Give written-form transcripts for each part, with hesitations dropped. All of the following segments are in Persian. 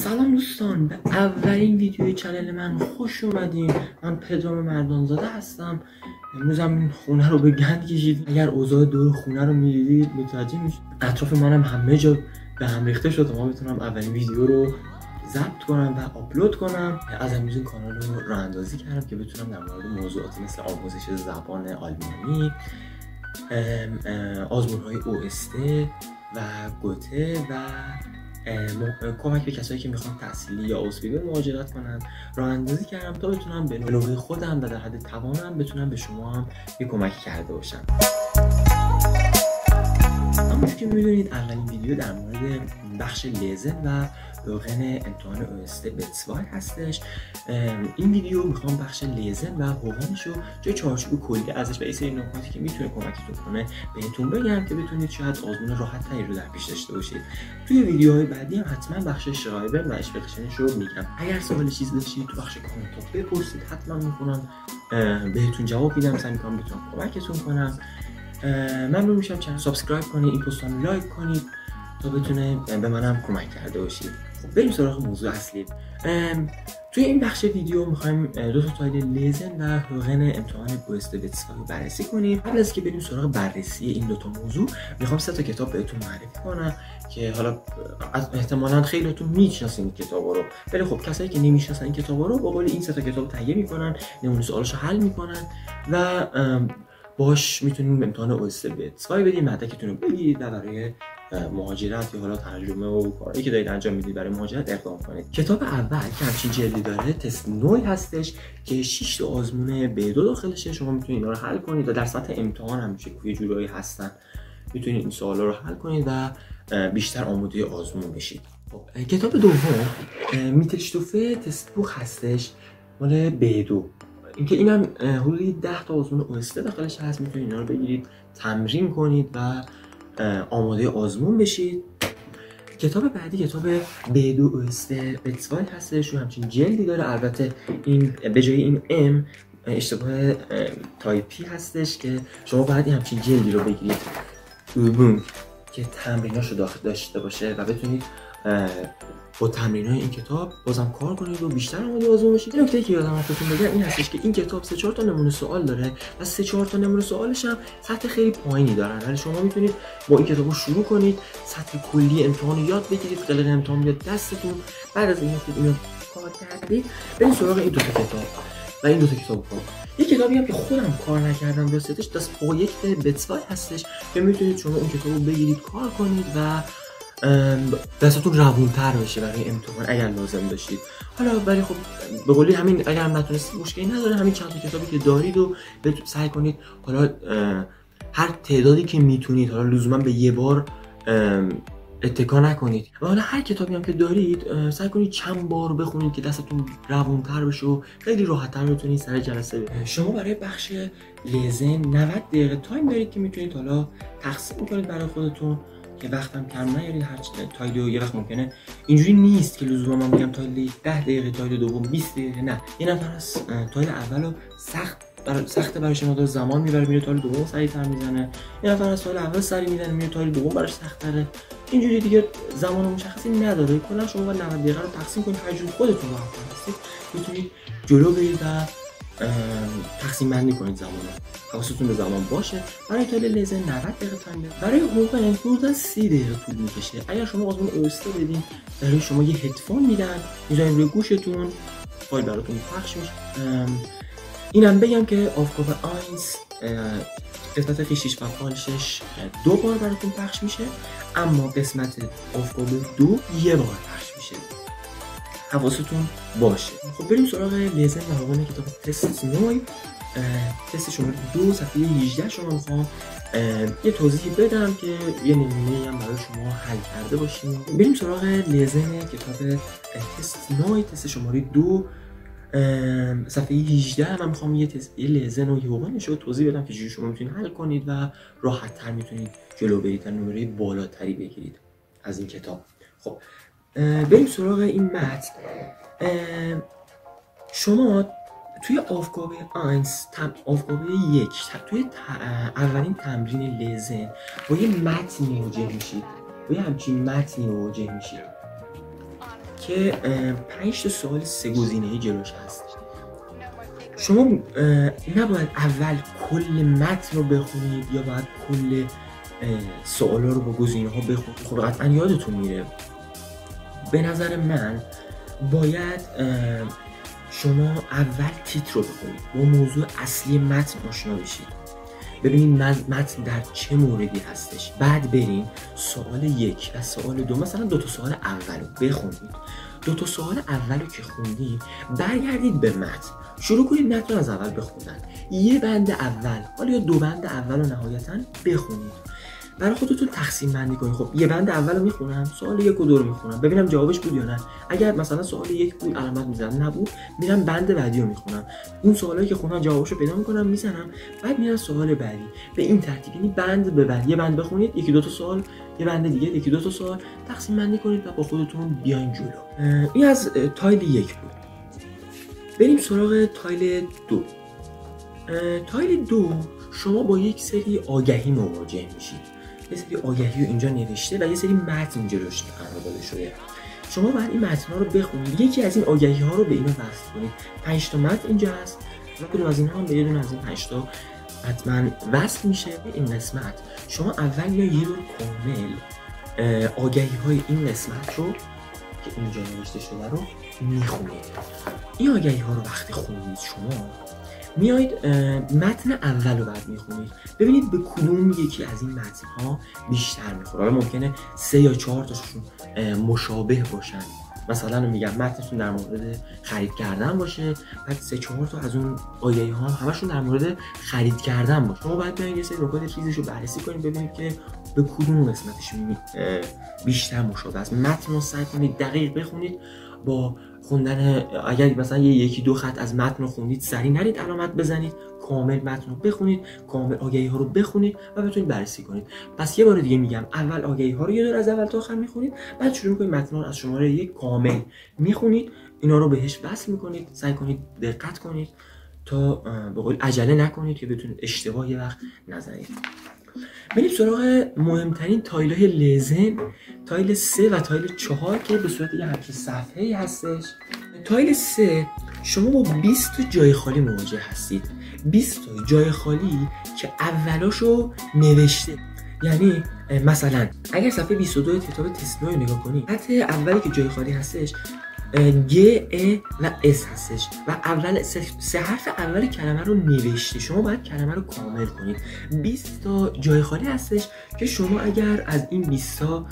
سلام دوستان، به اولین ویدیوی چنل من خوش اومدین. من پدرام مردانزاده هستم. امروز هم این خونه رو به گند کشید. اگر اوضاع دور خونه رو میدیدید متوجه میشید اطراف منم همه جا به هم ریخته شد تا ما بتونم اولین ویدیو رو ضبط کنم و آپلود کنم. از امروز این کانال رو راه اندازی کردم که بتونم در مورد موضوعاتی مثل آموزش زبان آلمانی، آزمون‌های OST و گوته و کمک به کسایی که میخوان تحصیلی یا عضوی مهاجرت کنن راه اندازی کردم تا بتونم به نوبه خودم و در حد توانم بتونم به شما هم یه کمکی کرده باشم. همونطور که میدونید اولین ویدیو در مورد بخش لیزن و لوغن امتحان OST بتسوای هستش. این ویدیو میخوام بخش لیزن و هوغنش رو جای چارچوب کلی ازش و یه سری نکاتی که میتونه کمکتون کنه بهتون بگم که بتونید شاید آزمون راحت تری رو در پیش داشته باشید. توی ویدیوهای بعدی هم حتما بخش شرایبر و اشپکشنش رو میگم. اگر سوال چیز داشتید تو بخش کامنت ها بپرسید، حتما میکنم بهتون جواب میدم. سعی میکنم بتونم کمکتون کنم. ممنون میشم چنل سابسکرایب کنید، این پست رو لایک کنید تا بتونه به منم کمک کرده باشید. خب بریم سراغ موضوع اصلی. توی این بخش ویدیو میخوایم دو تا تایل لیزن و هوغن امتحان OST بتسوای رو بررسی کنیم. قبل از که بریم سراغ بررسی این دو تا موضوع میخوام 3 تا کتاب بهتون معرفی کنم که حالا احتمالاً خیلیاتون میشناسین این کتابا رو، ولی خب کسایی که نمیشناسن این کتابا رو با قول این 3 تا کتاب تهیه میکنن، نمونه سوالاشو حل میکنن و باش میتونید امتحان OST بتسوای بدید، مدرکتون رو بگیرید و برای مهاجرت یا حالا ترجمه و کاری که دارید انجام میدید برای مهاجرت اقدام کنید. کتاب اول که همچین جلدی داره تست نوعی هستش که 6 تا آزمون B2 داخلشه. شما میتونید اینا رو حل کنید و در سطح امتحان هم یه جورایی هستن، میتونید این سوالا رو حل کنید و بیشتر آماده آزمون بشید. کتاب دوم میتلشتوفه تست بوک هستش مال B2. اینکه اینم حدودی 10 تا آزمون OST داخلش هست، میتونید اینا رو بگیرید تمرین کنید و آماده آزمون بشید. کتاب بعدی کتاب B2 OST بتسوای هستش، همچین جلدی داره. البته این به جای این M اشتباه تایپی هستش که شما باید همچین جلدی رو بگیرید که تمریناشو داشته باشه و بتونید با تمرینای این کتاب بازم کار کنید و بیشتر آماده آزمون بشید. نکته که یادم رفتتون بگم این هستش که این کتاب 3-4 تا نمونه سوال داره و 3-4 تا نمونه سوالش هم سطح خیلی پایینی دارن، ولی شما میتونید با این کتابو شروع کنید، سطح کلی امتحان رو یاد بگیرید، قلق امتحان بیاد دستتون. بعد از اینکه اینو کار کردید برید سراغ این 2 تا کتاب و این 2 تا کتاب رو. یک کتابی هم که خودم کار نکردم راستش دست پروژکت بتسوای هستش که میتونید شما اون کتابو بگیرید کار کنید و دستتون روونتر بشه برای امتحان اگر لازم داشتید. حالا ولی خب به قولی همین اگر نتونستید مشکلی نداره، همین چند تا کتابی که دارید و سعی کنید حالا هر تعدادی که میتونید، حالا لزوما به یه بار اتکا نکنید و حالا هر کتابی هم که دارید سعی کنید چند بار بخونید که دستتون روونتر بشه و خیلی راحت‌تر بتونید سر جلسه برید. شما برای بخش لیزن 90 دقیقه تایم دارید که میتونید حالا تقسیم کنید برای خودتون که وقتم کم نیارید. هر تایل یه وقت ممکنه اینجوری نیست که لزوما من میگم تایل 10 دقیقه، تایل دوم 20 دقیقه، نه. یه نفر از تایل اولو سخت برای شما داره زمان میبره میره تایل دوم سریعتر میزنه، یه نفر از تایل اول سریع میزنه میره تایل دوم براش سخت‌تره. اینجوری دیگه زمان مشخصی نداره. کلا شما باید 90 دقیقه رو تقسیم کنید، هر جور خودتون راحت هستید میتونید جلو برید و تقسیم بندی کنید زمان رو. حواستون به زمان باشه. برای تایل لیزن 90 دقیقه تایم داره. برای هوغن حدودا 30 دقیقه طول میکشه. اگر شما آزمون OST بدین برای شما یه هدفون میدن میذارین روی گوشتون، فایل براتون پخش میشه. اینم بگم که آفگابه 1 قسمت خیشیش و فالشش 2 بار براتون پخش میشه، اما قسمت آفگابه 2 1 بار پخش میشه. حواستون باشه. خب بریم سراغ لیزن و هوغن کتاب تست نوعی. تست شماره 2 صفحه 18 شما میخوام یه توضیح بدم که یه نمونه هم برای شما حل کرده باشیم. بریم سراغ لیزن کتاب تست نوعی، تست شماره 2 صفحه 18. من میخوام یه لیزن و هوغنش رو توضیح بدم که چجوری شما میتونید حل کنید و راحت تر میتونید جلو برید و نمره بالاتری بگیرید از این کتاب. خب بریم سراغ این متن. شما توی آفگابه 1 توی اولین تمرین لیزن با یه متنی مواجه میشید، با یه همچین متنی مواجه میشید که 5 تا سوال 3 گزینه‌ای جلوش هست. شما نباید اول کل متن رو بخونید یا باید کل سوالا رو با گزینه‌ها بخونید. خب قطعا یادتون میره. به نظر من باید شما اول تیتر رو بخونید، با موضوع اصلی متن آشنا بشید، ببینید متن در چه موردی هستش، بعد بریم سوال 1 و سوال 2، مثلا 2 تا سوال اول رو بخونید. 2 تا سوال اول رو که خوندید برگردید به متن، شروع کنید متن رو از اول بخوندن، یه بند اول حالا یا 2 بند اول رو نهایتاً بخونید، برای خودتون تقسیم بندی کنید. خب یه بند اول رو میخونم، سوال 1 و 2 رو میخونم ببینم جوابش بود یا نه. اگر مثلا سوال 1 بود علامت میزنم، نبود میرم بند بعدی رو میخونم، اون سوالی که خوندم جوابشو پیدا میکنم میزنم، بعد میرم سوال بعدی. به این ترتیب، یعنی بند به بند، یه بند بخونید، 1 2 تا سوال، یه بند دیگه 1 2 تا سوال، تقسیم بندی کنید و با خودتون بیاین جلو. این از تایل 1 بود. بریم سراغ تایل 2. تایل 2 شما با یک سری آگهی مواجه میشید. یه سری آگهی رو اینجا نوشته و یه سری متن جلوش قرار داده شده. شما باید این متن‌ها رو بخونید، یکی از این آگهی‌ها رو به اینا وصل کنید. 5 تا متن اینجا هست و کدوم از اینها هم به یه دونه از این 5 تا حتما وصل میشه. به این قسمت شما اول یا یه دور کامل آگهی‌های این قسمت رو که اینجا نوشته شده رو میخونید. این آگهی‌ها رو وقتی خوندید شما میایید متن اول رو بعد میخونید، ببینید به کدوم یکی از این متن‌ها بیشتر میخوره. حالا ممکنه 3 یا 4 تاشون مشابه باشن، مثلا میگم متنشون در مورد خرید کردن باشه، بعد 3 4 تا از اون آگهی‌ها همشون در مورد خرید کردن باشه. شما باید بیاین یه سری نکات ریزش رو بررسی کنید، ببینید که به کدوم قسمتش بیشتر مشابه است. متن رو سعی کنید دقیق بخونید. با خوندن اگر مثلا یکی 2 خط از متن رو خوندید، سریع نرید علامت بزنید، کامل متن رو بخونید، کامل آگهی ها رو بخونید و بتونید بررسی کنید. پس یه بار دیگه میگم، اول آگهی ها رو یه دور از اول تا آخر میخونید، بعد شروع میکنید متن رو از شماره 1 کامل میخونید، اینا رو بهش وصل میکنید. سعی کنید دقت کنید تا به قول عجله نکنید که بتونید اشتباه یه وقت نزنید. بریم سراغ مهمترین تایل‌های لزن، تایل 3 و تایل 4 که به صورت یه همچین صفحه‌ای هستش. تایل 3 شما با 20 تا جای خالی مواجه هستید. 20 تا جای خالی که اولاشو نوشته. یعنی مثلا اگر صفحه 22 کتاب تسلا رو نگاه کنید، خط اولی که جای خالی هستش G, E و S هستش و اول 3 حرف اول کلمه رو نوشته. شما باید کلمه رو کامل کنید. 20 تا جای خالی هستش که شما اگر از این 20 تا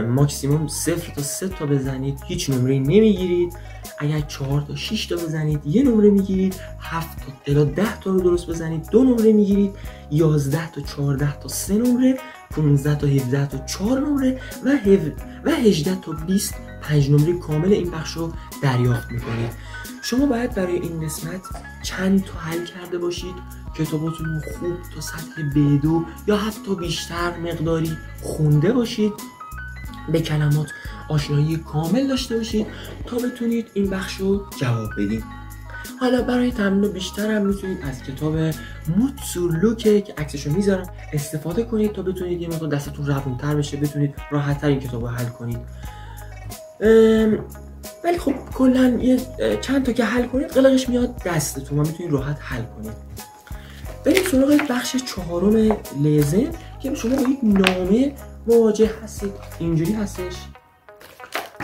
ماکسیموم 0 تا 3 تا بزنید هیچ نمره نمیگیرید. اگر 4 تا 6 تا بزنید یه نمره میگیرید. 7 تا الی 10 تا رو درست بزنید 2 نمره میگیرید. 11 تا 14 تا 3 نمره. 15 تا 17 تا 4 نمره و 18 تا 20 5 نمره کامل این بخش رو دریافت میکنید. شما باید برای این قسمت چند تا حل کرده باشید، کتاباتون رو خوب تا سطح B2 یا حتی بیشتر مقداری خونده باشید، به کلمات آشنایی کامل داشته باشید تا بتونید این بخش رو جواب بدید. حالا برای تمرین بیشتر هم میتونید از کتاب موتسورلوکه که عکسشو میذارم استفاده کنید تا بتونید یه مقدار دستتون روون‌تر بشه، بتونید راحت‌تر این کتاب رو حل کنید. ولی خب کلا یه چند تا که حل کنید قلقش میاد دستتون و میتونید راحت حل کنید. بریم سراغ بخش 4 لزن که شما با یک نامه مواجه هستید. اینجوری هستش،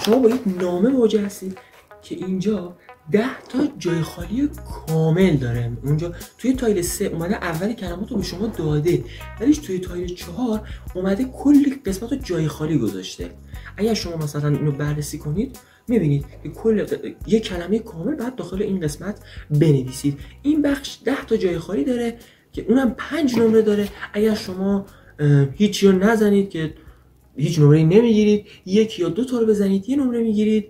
شما با یک نامه مواجه هستید که اینجا 10 تا جای خالی کامل داره. اونجا توی تایل 3 اومده اول کلمات رو به شما داده، ولی توی تایل 4 اومده کلی قسمت رو جای خالی گذاشته. اگر شما مثلا اینو بررسی کنید میبینید که کل یک کلمه کامل بعد داخل این قسمت بنویسید. این بخش 10 تا جای خالی داره که اونم 5 نمره داره. اگر شما هیچی رو نزنید که هیچ نمره نمیگیرید، 1 یا 2 تا رو بزنید 1 نمره میگیرید،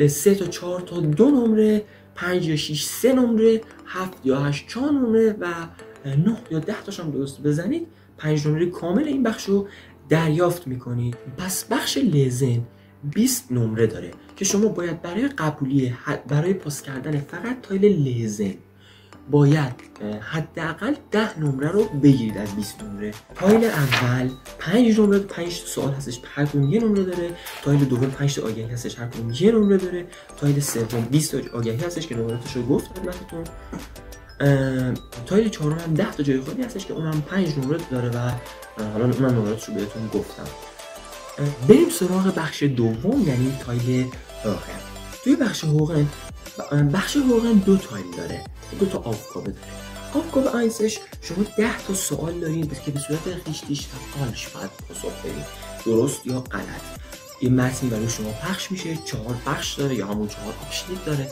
3 تا 4 تا 2 نمره، 5 یا 6 3 نمره، 7 یا 8 4 نمره و 9 یا 10 تاش هم درست بزنید 5 نمره کامل این بخش رو دریافت میکنید. پس بخش لزن 20 نمره داره که شما باید برای قبولی برای پاس کردن فقط تایل لزن باید حداقل 10 نمره رو بگیرید از 20 نمره. تایل اول 5 نمره، 5 سوال هستش، هر کدوم 1 نمره داره. تایل دوم 5 تا آگهی هستش، هر کدوم 1 نمره داره. تایل سوم 20 تا آگهی هستش که نمراتش رو گفتم خدمتتون. تایل چهارم هم 10 تا جای خالی هستش که اونم 5 نمره داره و حالا اونم نمراتش رو بهتون گفتم. بریم سراغ بخش دوم، یعنی تایل هوغن. توی بخش هوغن 2 تایل داره، 2 تا aufgabe داره. aufgabe 1 شما 10 تا سوال دارید که به صورت richtig و falsch باید پاسخ بدید، درست یا غلط. این متن برای شما پخش میشه، 4 بخش داره یا همون 4 آبشنیت داره.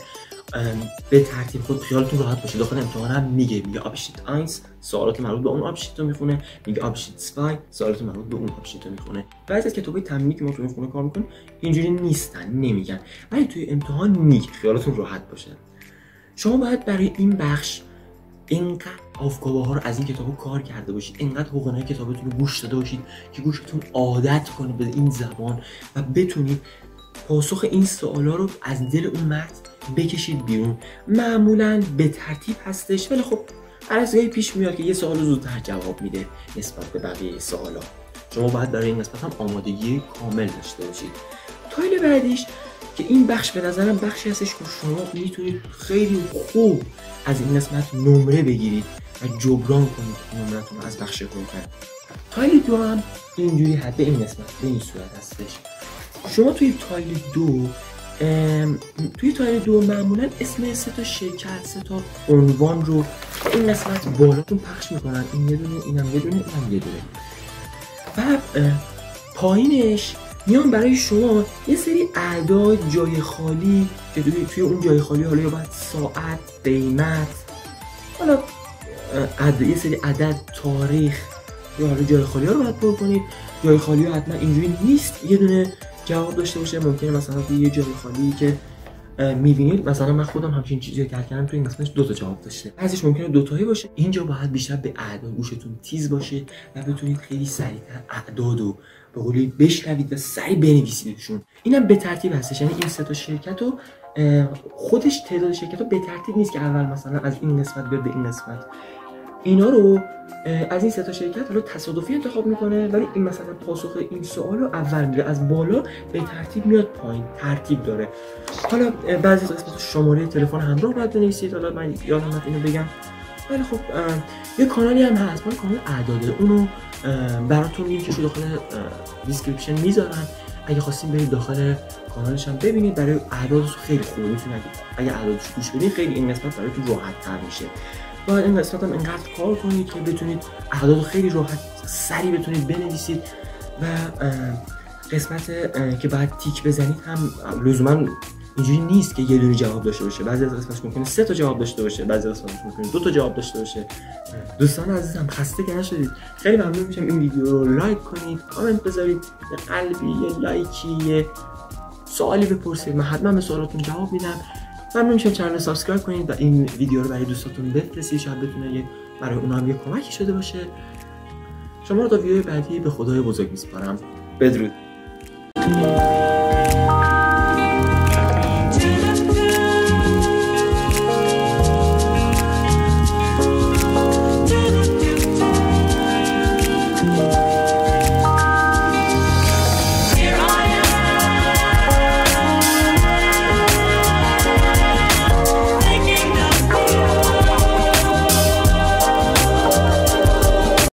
به ترتیب خود خیالتون راحت باشه، داخل امتحان هم میگه آبشنیت 1 سوالات مربوط به اون آبشنیت رو میخونه، میگه آبشنیت 2 سوالات مربوط به اون آبشنیت رو میخونه. بعضی از کتابای تمرینی که ما تو این خونه کار میکنیم اینجوری نیستن، نمیگن، ولی توی امتحان میگه، خیالتون راحت باشه. شما باید برای این بخش اینقدر aufgabe ها رو از این کتابو کار کرده باشید، اینقدر هوغن‌های کتابتون رو گوش داده باشید که گوشتون عادت کنه به این زبان و بتونید پاسخ این سوالا رو از دل اون متن بکشید بیرون. معمولاً به ترتیب هستش، ولی خب هر از گاهی پیش میاد که یه سوال زودتر جواب میده نسبت به بقیه سوالا. شما باید برای این قسمت هم آمادگی کامل داشته باشید. تایل بعدیش که این بخش به نظرم بخشی هستش که شما میتونید خیلی خوب از این قسمت نمره بگیرید و جبران کنید نمرتون از بخش هوغن. تایل 2 هم اینجوری هست، به این قسمت به این صورت هستش. شما توی تایل 2 معمولا اسم 3 تا شرکت، 3 تا عنوان رو این قسمت بالاتون پخش میکنن، این یه دونه، اینم یه دونه، اینم یه دونه. و پایینش میان برای شما یه سری اعداد جای خالی که توی اون جای خالی حالا یا باید ساعت، قیمت، حالا یه سری عدد، تاریخ یا حالا جای خالی ها رو باید پر کنید. جای خالی ها حتما اینجوری نیست یه دونه جواب داشته باشه، ممکنه مثلا توی یه جای خالی که میبینید، مثلا من خودم همچین چیزی کردم توی این قسمتش 2 تا جواب داشته، بعضیش ممکنه 2 تایی باشه. اینجا باید بیشتر به اعداد گوشتون تیز باشه و بتونید خیلی سریعتر اعدادو به قولی بشنوید و سریع بنویسیدشون. اینم به ترتیب هستش، یعنی این 3 تا شرکت رو خودش تعداد شرکت رو به ترتیب نیست که اول مثلا از این قسمت به این قسمت، اینا رو از این 3 تا شرکت رو تصادفی انتخاب میکنه، ولی این مثلا پاسخ این سوال رو اول میده، از بالا به ترتیب میاد پایین، ترتیب داره. حالا بعضی قسمت شماره تلفن همراه باید بنویسید، حالا من یادم رفت اینو بگم. ولی خب یه کانالی هم هست، کانال اعداده، اونو براتون لینکش رو داخل دیسکریپشن میذارم، اگه خواستین برید داخل کانالش هم ببینید. برای اعدادش خیلی خوبه، میتونید اگه اعدادش گوش بدین خیلی این قسمت براتون راحت تر میشه. باید این قسمت هم اینقدر کار کنید که بتونید اعداد خیلی راحت سریع بتونید بنویسید. و قسمت که باید تیک بزنید هم لزوما اینجوری نیست که یه دونه جواب داشته باشه، بعضی از قسمتش ممکنه 3 تا جواب داشته باشه، بعضی از قسمتش ممکنه 2 تا جواب داشته باشه. دوستان عزیزم خسته که نشدید، خیلی ممنون میشم این ویدیو رو لایک کنید، کامنت بذارید، یه قلبی، یه لایکی، یه سوالی بپرسید، من حتما به سوالاتون جواب میدم. ممنون میشم چنل رو سابسکرایب کنید و این ویدیو رو برای دوستاتون بفرستید، شاید بتونه برای اونها هم یه کمکی شده باشه. شما رو تا ویدیو بعدی به خدای بزرگ میسپارم. بدرود.